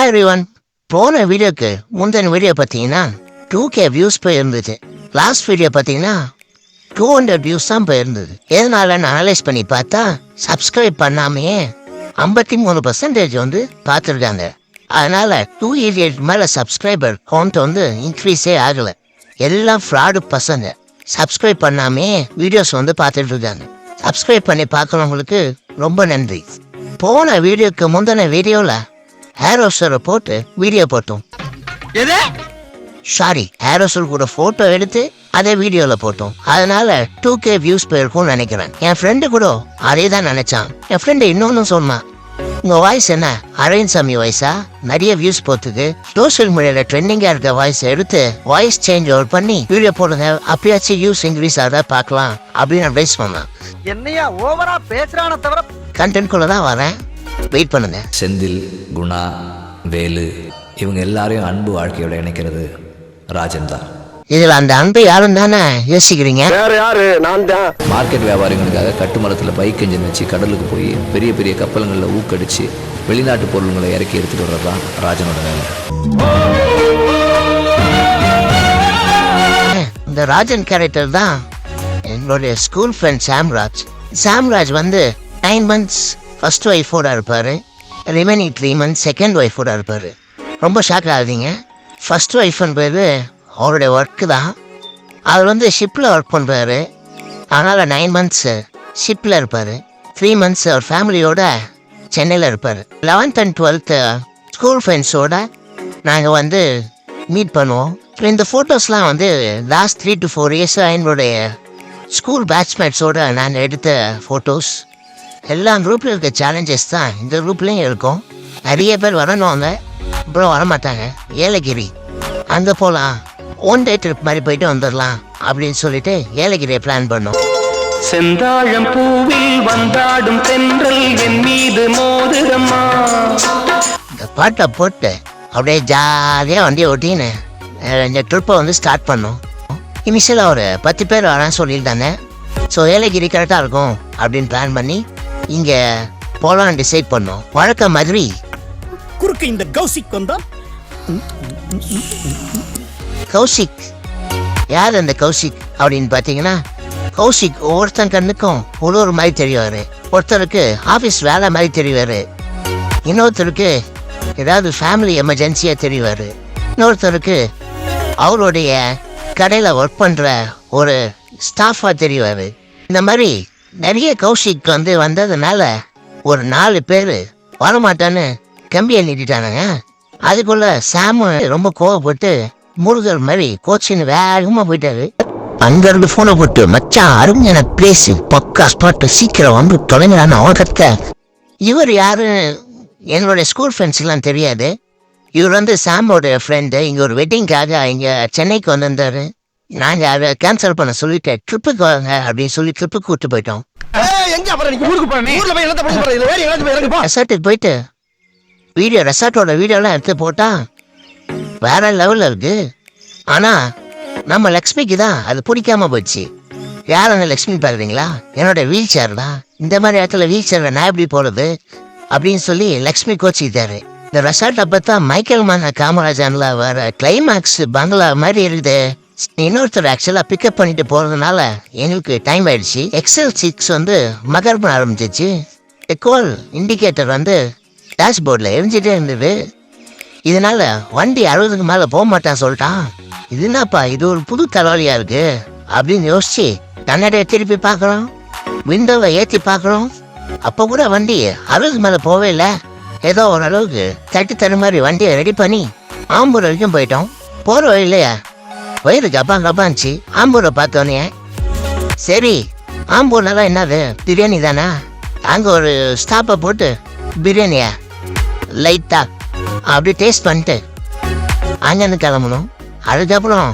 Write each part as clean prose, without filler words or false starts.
Hi everyone. போன வீடியோக்கு முந்தின வீடியோ பார்த்தீங்கன்னா 2K வியூஸ் போயிருந்துச்சு. லாஸ்ட் வீடியோ பார்த்தீங்கன்னா 200 வியூஸ் தான் போயிருந்தது. எதனாலன்னு அனலைஸ் பண்ணி பார்த்தா சப்ஸ்கிரைப் பண்ணாமையே 53% வந்து பார்த்துருக்காங்க. அதனால 288 மேலே சப்ஸ்கிரைபர் கவுண்ட் வந்து இன்க்ரீஸே ஆகலை. எல்லாம் ஃப்ராடு பசங்க சப்ஸ்கிரைப் பண்ணாமே வீடியோஸ் வந்து பார்த்துட்டு இருக்காங்க. சப்ஸ்கிரைப் பண்ணி பார்க்குறவங்களுக்கு ரொம்ப நன்றி. போன வீடியோக்கு முந்தின வீடியோவில் ஹேரோசரை போட்டு வீடியோ போட்டோம். ஹேரோசர் கூட ஃபோட்டோ எடுத்து அதே வீடியோவில் போட்டோம். அதனால 2K வியூஸ் போயிருக்கும்னு நினைக்கிறேன். என் ஃப்ரெண்டு கூட அதே தான் நினைச்சான். என் ஃப்ரெண்டு இன்னொன்னு சொன்னான், உங்கள் வாய்ஸ் என்ன அரவிந்த்சாமி வாய்ஸா, நிறைய வியூஸ் போட்டுது, சோசியல் மீடியாவில் ட்ரெண்டிங்காக இருக்க வாய்ஸ் எடுத்து வாய்ஸ் சேஞ்ச் ஓவர் பண்ணி வீடியோ போடுங்க, அப்பயாச்சும் வியூஸ் இன்க்ரீஸ் ஆகுதா பார்க்கலாம் அப்படின்னு அட்வைஸ் பண்ணான். என்னையா ஓவரா பேசுறான தவிர கண்டென்ட்குள்ளே தான் வரேன், வெயிட் பண்ணுங்க. செந்தில், குணா, வேலு இவங்க எல்லாரையும் அன்பு வாழ்க்கையோட இணைக்கிறது ராஜன் தான். இதில் அந்த அன்பு யாரும் தானே யோசிக்கிறீங்க? வேற யாரு? நான் தான். மார்க்கெட் வியாபாரிகளுக்காக கட்டுமரத்தில் பைக் இன்ஜின் வச்சு கடலுக்கு போய் பெரிய பெரிய கப்பல்களில் ஊக்கடிச்சு வெளிநாட்டு பொருள்களை இறக்கி எடுத்துட்டு வர்றது தான் ராஜனோட வேலை. இந்த ராஜன் கேரக்டர் தான் என்னுடைய ஸ்கூல் ஃப்ரெண்ட் சாம்ராஜ். சாம்ராஜ் வந்து 9 months ஃபர்ஸ்ட் ஒய்ஃபோட இருப்பார், ரிமைனிங் 3 months செகண்ட் ஒய்ஃபோட இருப்பார். ரொம்ப ஷாக் ஆகுதுங்க. ஃபர்ஸ்ட் ஒய்ஃப்ன்றது அவருடைய ஒர்க்கு தான். அவர் வந்து ஷிப்பில் ஒர்க் பண்ணுறாரு. அதனால் 9 months ஷிப்பில் இருப்பார், 3 months அவர் ஃபேமிலியோட சென்னையில் இருப்பார். 11th and 12th ஸ்கூல் ஃப்ரெண்ட்ஸோட நாங்கள் வந்து மீட் பண்ணுவோம். இந்த ஃபோட்டோஸ்லாம் வந்து லாஸ்ட் 3 to 4 years என்னுடைய ஸ்கூல் பேட்ச்மேட்ஸோடு நான் எடுத்த ஃபோட்டோஸ். எல்லா குரூப்பில் இருக்க சேலஞ்சஸ் தான் இந்த குரூப்லேயும் இருக்கும். நிறைய பேர் வரணுவாங்க, அப்புறம் வரமாட்டாங்க. ஏலகிரி அங்கே போகலாம், ஒன் டே ட்ரிப் மாதிரி போயிட்டு வந்துடலாம் அப்படின்னு சொல்லிட்டு ஏலகிரியை பிளான் பண்ணோம். செந்தாழம் பூவில் வந்தாடும் தென்றல் என் மீது மோதுதம்மா. இந்த பாட்டை போட்டு அப்படியே ஜாலியாக வண்டியை ஓட்டின்னு இந்த ட்ரிப்பை வந்து ஸ்டார்ட் பண்ணோம். இனிஷியலாக ஒரு 10 பேர் வரான்னு சொல்லியிருந்தாங்க. ஸோ ஏலகிரி கரெக்டாக இருக்கும் அப்படின்னு பிளான் பண்ணி இங்கே போகலான்னு டிசைட் பண்ணோம். வழக்கம் மாதிரி குறுக்கு இந்த கௌசிக் வந்தா. கௌசிக் யார்? அந்த கௌசிக் அப்படின்னு பார்த்தீங்கன்னா, கௌசிக் ஒவ்வொருத்தன் கண்ணுக்கும் ஒரு மாதிரி தெரிவார். ஒருத்தருக்கு ஆஃபீஸ் வேலை மாதிரி தெரிவார், இன்னொருத்தருக்கு ஏதாவது ஃபேமிலி எமர்ஜென்சியாக தெரிவார், இன்னொருத்தருக்கு அவருடைய கடையில் ஒர்க் பண்ணுற ஒரு ஸ்டாஃபாக தெரிவார். இந்த மாதிரி நிறைய கௌஷிக் வந்து வந்ததுனால ஒரு 4 பேர் வரமாட்டான்னு கம்பியை நீட்டிட்டானுங்க. அதுக்குள்ள சாமு ரொம்ப கோவப்பட்டு முருகர் மாதிரி கோச்சின்னு வேகமாக போயிட்டாரு. அங்கேருந்து ஃபோனை போட்டு, மச்சான் அருமையான பிளேஸு, பக்கா ஸ்பாட்டு, சீக்கிரம் வந்து தொலைங்களான்னு அவன் கற்க. இவர் யாரு என்னுடைய ஸ்கூல் ஃப்ரெண்ட்ஸ்லாம் தெரியாது. இவர் வந்து சாமோட ஃப்ரெண்டு. இங்கே ஒரு வெட்டிங்காக இங்கே சென்னைக்கு வந்திருந்தார். நாங்கள் அதை கேன்சல் பண்ண சொல்லிட்டு ட்ரிப்புக்கு வாங்க அப்படின்னு சொல்லி ட்ரிப்புக்கு கூப்பிட்டு போயிட்டோம். ரெசார்ட்டுக்கு போயிட்டு ரெசார்ட்டோட வீடியோலாம் எடுத்து போட்டால் வேற லெவலில் இருக்கு. ஆனால் நம்ம லக்ஷ்மிக்கு தான் அது பிடிக்காம போச்சு. யார் அந்த லக்ஷ்மி பார்க்குறீங்களா? என்னோட வீல் சேர் தான். இந்த மாதிரி இடத்துல வீல் சேரில் நான் எப்படி போகிறது அப்படின்னு சொல்லி லக்ஷ்மி கோச்சிக்கிட்டாரு. இந்த ரெசார்ட்டை பார்த்தா மைக்கேல் மான காமராஜன்ல வர கிளைமேக்ஸ் பங்களா மாதிரி இருக்குது. இன்னொருத்தர் ஆக்சுவலாக பிக்கப் பண்ணிட்டு போகிறதுனால எங்களுக்கு டைம் ஆயிடுச்சு. XL6 வந்து மகர் பண்ண ஆரம்பிச்சிச்சு. எக்கோல் இண்டிகேட்டர் வந்து டேஷ்போர்டில் எரிஞ்சிட்டே இருந்தது. இதனால வண்டி 60க்கு மேலே போக மாட்டான்னு சொல்லிட்டான். இது என்னப்பா, இது ஒரு புது தலைவலியாக இருக்கு அப்படின்னு யோசிச்சு கண்ணாடியை திருப்பி பார்க்குறோம், விண்டோவை ஏற்றி பார்க்குறோம். அப்போ கூட வண்டி 60க்கு மேலே போவே இல்லை. ஏதோ ஓரளவுக்கு தட்டு தரு மாதிரி வண்டியை ரெடி பண்ணி ஆம்பூர் வரைக்கும் போயிட்டோம். போகிற வழியிலையா வயிறு கப்பாந்துச்சு. ஆம்பூரை பார்த்தோன்னே சரி ஆம்பூர்னால என்னது பிரியாணி தானே, அங்கே ஒரு ஸ்டாப்பை போட்டு பிரியாணியா லைட்டாக அப்படி டேஸ்ட் பண்ணிட்டு அங்கேருந்து கிளம்பணும். அதுக்கப்புறம்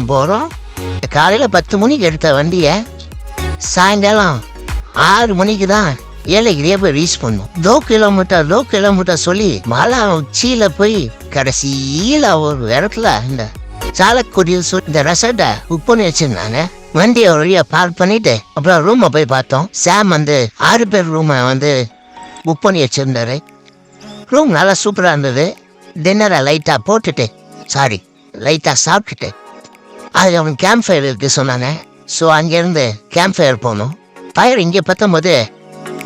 போகிறோம். காலையில் 10 மணிக்கு எடுத்த வண்டியை சாயங்காலம் 6 மணிக்கு தான் ஏலகிரியை போய் ரீச் பண்ணோம். 2 கிலோமீட்டர் சொல்லி மலை உச்சியில் போய் கடைசியில் ஒரு இடத்துல இந்த சாலக்குடியில் சொல்லி இந்த ரெசார்ட்டை புக் பண்ணி வச்சிருந்தாங்க. வண்டியை ஒரு வழியாக பார்க் பண்ணிட்டு அப்புறம் ரூமை போய் பார்த்தோம். சாம் வந்து 6 பேர் ரூமை வந்து புக் பண்ணி வச்சிருந்தாரு. ரூம் நல்லா சூப்பராக இருந்தது. டின்னரை லைட்டாக சாப்பிட்டுட்டு அது அவன் கேம்ப் ஃபயர் இருக்கு சொன்னாங்க. ஸோ அங்கேருந்து கேம்ப் ஃபயர் போனோம். ஃபயர் இங்கே பார்க்கும்போது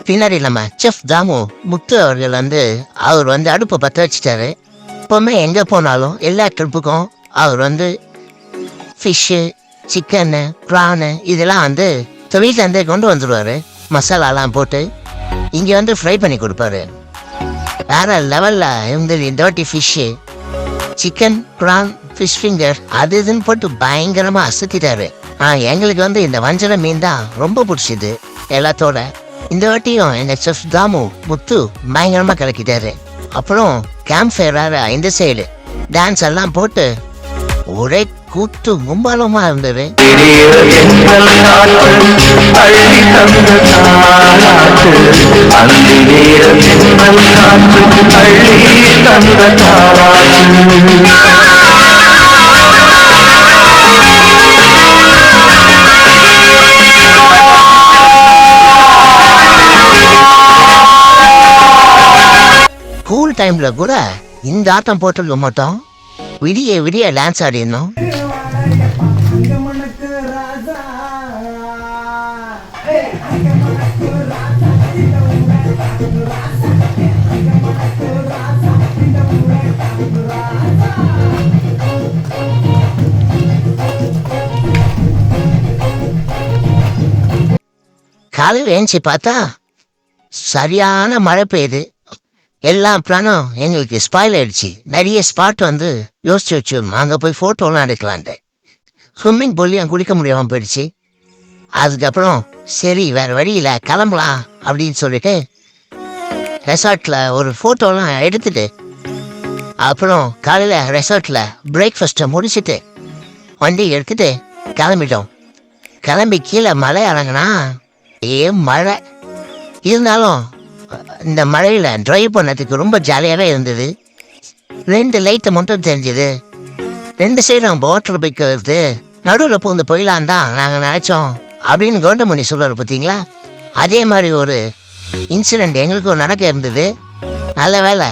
பின்னாடி நம்ம செஃப் தாமு முத்து அவர்கள் அவர் அடுப்பை பற்ற வச்சுட்டாரு. எப்போவுமே எங்கே போனாலும் எல்லா ட்ரிப்புக்கும் அவர் ஃபிஷ்ஷு, சிக்கனு, ப்ரானு இதெல்லாம் வீட்டிலேருந்தே கொண்டு வந்துடுவார். மசாலாலாம் போட்டு இங்கே ஃப்ரை பண்ணி கொடுப்பாரு. வேறு லெவலில் இருந்தது. Dirty fish, chicken, prawn, fish finger அது இதுன்னு போட்டு பயங்கரமாக அசத்திட்டாரு. எங்களுக்கு இந்த வஞ்சர மீன் தான் ரொம்ப பிடிச்சிது எல்லாத்தோட. இந்த வாட்டியும் எங்கள் செஃப் தாமு முத்து பயங்கரமாக கலக்கிட்டாரு. அப்புறம் கேம்ப் ஃபயராக இந்த சைடு டான்ஸ் எல்லாம் போட்டு ஒரே கூத்து கும்பலமாக இருந்தது. ஸ்கூல் டைமில் கூட இந்த ஆட்டம் போட்டுருக்க மாட்டோம். விடிய டான்ஸ் ஆடினோம். காலையில் ஏஞ்சி பார்த்தா சரியான மழை பெய்யுது. எல்லா பிளானும் எங்களுக்கு ஸ்பாயில் ஆயிடுச்சு. நிறைய ஸ்பாட் யோசிச்சு வச்சோம். அங்கே போய் ஃபோட்டோலாம் எடுக்கலான்ட்டு ஸ்விம்மிங் பூல்லையும் குளிக்க முடியாமல் போயிடுச்சு. அதுக்கப்புறம் சரி வேறு வழியில் கிளம்பலாம் அப்படின்னு சொல்லிட்டு ரெசார்ட்டில் ஒரு ஃபோட்டோலாம் எடுத்துட்டு அப்புறம் காலையில் ரெசார்ட்டில் பிரேக்ஃபாஸ்ட்டை முடிச்சுட்டு வண்டி எடுத்துட்டு கிளம்பிட்டோம். கிளம்பி கீழே மழை இறங்கினா மழை இருந்தாலும் இந்த மழையில் ட்ரைவ் பண்ணதுக்கு ரொம்ப ஜாலியாகவே இருந்தது. 2 லைட்டை மட்டும் தெரிஞ்சுது. 2 சைடும் வாட்டர் பைக் வருது. நடுவில் பூந்து போயிடலான் தான் நாங்கள் நினச்சோம் அப்படின்னு கவுண்டமணி சொல்கிறார் பார்த்தீங்களா. அதே மாதிரி ஒரு இன்சிடெண்ட் எங்களுக்கும் நடக்க இருந்தது. நல்ல வேலை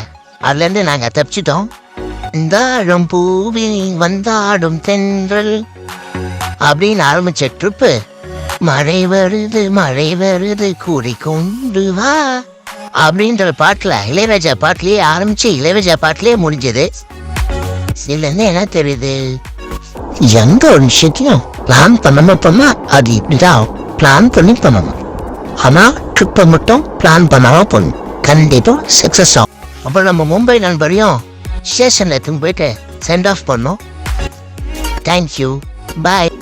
அதுலேருந்து நாங்கள் தப்பிச்சிட்டோம். இந்தாடும் பூவில் வந்தாடும் தென்றல் அப்படின்னு ஆரம்பித்த ட்ரிப்பு மழை வருது கூடிக்கொண்டு வா அப்படின்ற பாட்டில் இளையராஜா பாட்டிலேயே ஆரம்பிச்சு இளையராஜா பாட்டிலேயே முடிஞ்சது. இதுலேருந்து என்ன தெரியுது, எந்த ஒரு விஷயத்தையும் பிளான் பண்ணாம அது இப்படிதான் பிளான் பண்ணி பண்ணணும். ஆனால் ட்ரிப்பை மட்டும் பிளான் பண்ணாமல் போகணும், கண்டிப்பாக சக்ஸஸ் ஆகும். அப்புறம் நம்ம மும்பை நண்பரையும் ஸ்டேஷனில் எடுத்துன்னு போயிட்டு சென்ட் ஆஃப் பண்ணோம். தேங்க்யூ, பாய்.